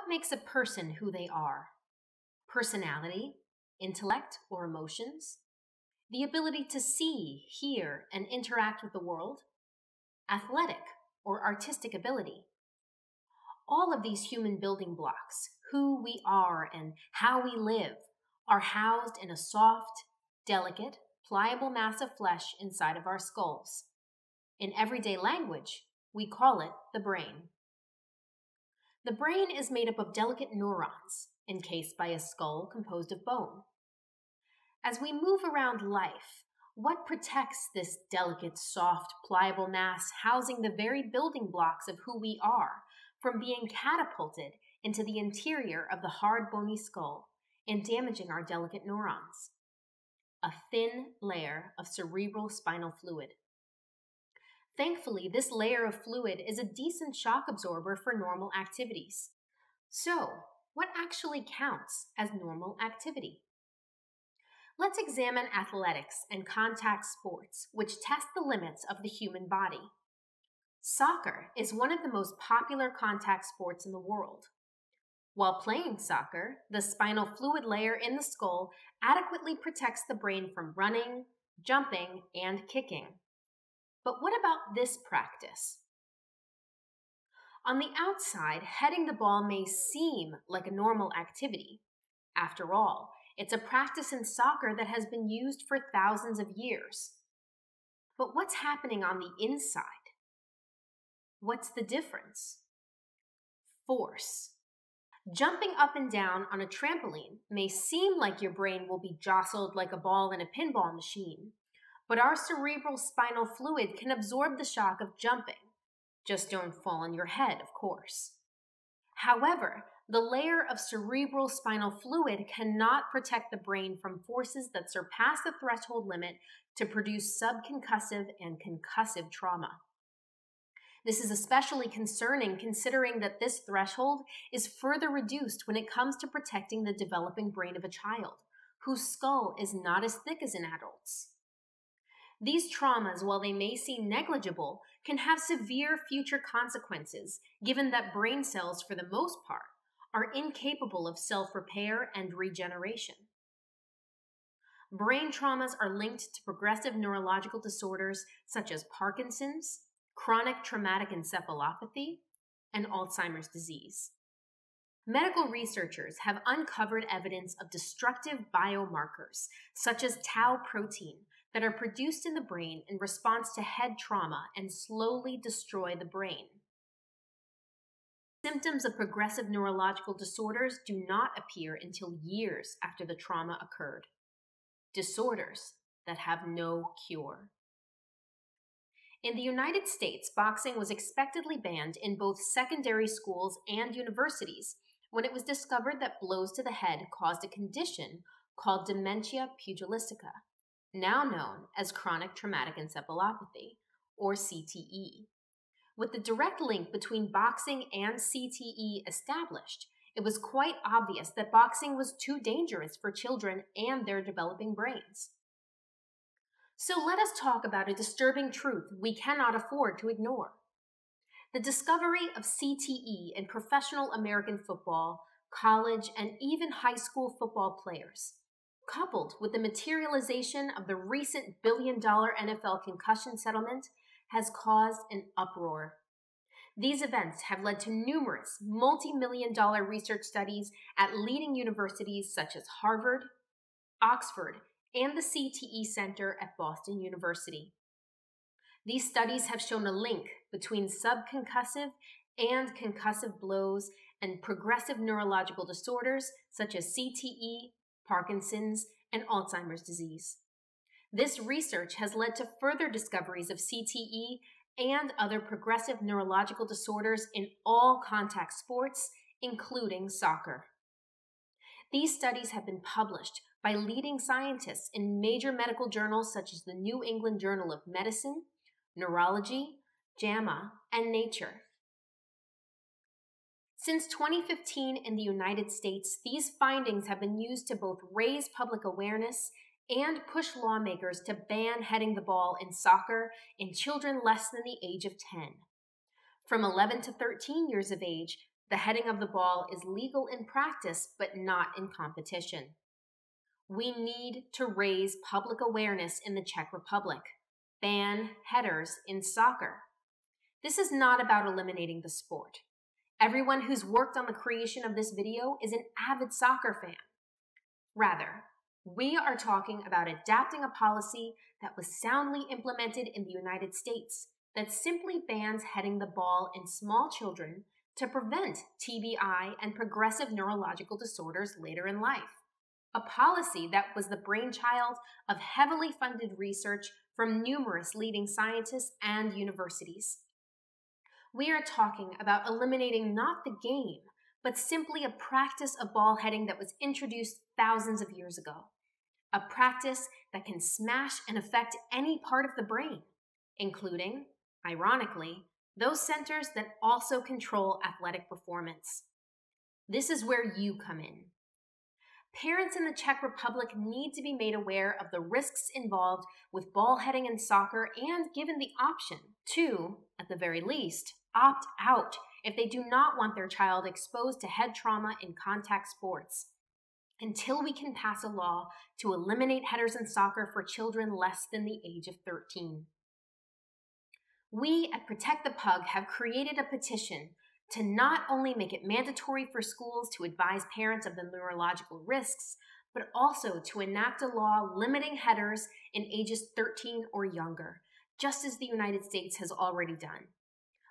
makes a person who they are? Personality, intellect, or emotions? The ability to see, hear, and interact with the world? Athletic or artistic ability? All of these human building blocks, who we are and how we live, are housed in a soft, delicate, pliable mass of flesh inside of our skulls. In everyday language, we call it the brain. The brain is made up of delicate neurons, encased by a skull composed of bone. As we move around life, what protects this delicate, soft, pliable mass housing the very building blocks of who we are from being catapulted into the interior of the hard, bony skull and damaging our delicate neurons? A thin layer of cerebral spinal fluid. Thankfully, this layer of fluid is a decent shock absorber for normal activities. So, what actually counts as normal activity? Let's examine athletics and contact sports, which test the limits of the human body. Soccer is one of the most popular contact sports in the world. While playing soccer, the spinal fluid layer in the skull adequately protects the brain from running, jumping, and kicking. But what about this practice? On the outside, heading the ball may seem like a normal activity. After all, it's a practice in soccer that has been used for thousands of years. But what's happening on the inside? What's the difference? Force. Jumping up and down on a trampoline may seem like your brain will be jostled like a ball in a pinball machine, but our cerebral spinal fluid can absorb the shock of jumping. Just don't fall on your head, of course. However, the layer of cerebral spinal fluid cannot protect the brain from forces that surpass the threshold limit to produce subconcussive and concussive trauma. This is especially concerning considering that this threshold is further reduced when it comes to protecting the developing brain of a child, whose skull is not as thick as an adult's. These traumas, while they may seem negligible, can have severe future consequences, given that brain cells, for the most part, are incapable of self-repair and regeneration. Brain traumas are linked to progressive neurological disorders such as Parkinson's, chronic traumatic encephalopathy, and Alzheimer's disease. Medical researchers have uncovered evidence of destructive biomarkers, such as tau protein, that are produced in the brain in response to head trauma and slowly destroy the brain. Symptoms of progressive neurological disorders do not appear until years after the trauma occurred. Disorders that have no cure. In the United States, boxing was expectedly banned in both secondary schools and universities when it was discovered that blows to the head caused a condition called dementia pugilistica, now known as chronic traumatic encephalopathy, or CTE. With the direct link between boxing and CTE established, it was quite obvious that boxing was too dangerous for children and their developing brains. So let us talk about a disturbing truth we cannot afford to ignore. The discovery of CTE in professional American football, college, and even high school football players, coupled with the materialization of the recent billion-dollar NFL concussion settlement, has caused an uproar. These events have led to numerous multi-million-dollar research studies at leading universities such as Harvard, Oxford, and the CTE Center at Boston University. These studies have shown a link between subconcussive and concussive blows and progressive neurological disorders such as CTE, Parkinson's, and Alzheimer's disease. This research has led to further discoveries of CTE and other progressive neurological disorders in all contact sports, including soccer. These studies have been published by leading scientists in major medical journals such as the New England Journal of Medicine, Neurology, JAMA, and Nature. Since 2015 in the United States, these findings have been used to both raise public awareness and push lawmakers to ban heading the ball in soccer in children less than the age of 10. From 11 to 13 years of age, The heading of the ball is legal in practice, but not in competition. We need to raise public awareness in the Czech Republic. Ban headers in soccer. This is not about eliminating the sport. Everyone who's worked on the creation of this video is an avid soccer fan. Rather, we are talking about adapting a policy that was soundly implemented in the United States that simply bans heading the ball in small children to prevent TBI and progressive neurological disorders later in life. A policy that was the brainchild of heavily funded research from numerous leading scientists and universities. We are talking about eliminating not the game, but simply a practice of ball heading that was introduced thousands of years ago. A practice that can smash and affect any part of the brain, including, ironically, those centers that also control athletic performance. This is where you come in. Parents in the Czech Republic need to be made aware of the risks involved with ball heading in soccer and given the option to, at the very least, opt out if they do not want their child exposed to head trauma in contact sports. Until we can pass a law to eliminate headers in soccer for children less than the age of 13. We at Protect the Pug have created a petition to not only make it mandatory for schools to advise parents of the neurological risks, but also to enact a law limiting headers in ages 13 or younger, just as the United States has already done.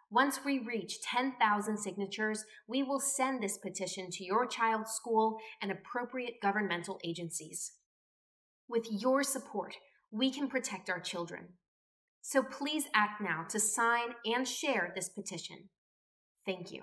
Once we reach 10,000 signatures, we will send this petition to your child's school and appropriate governmental agencies. With your support, we can protect our children. So please act now to sign and share this petition. Thank you.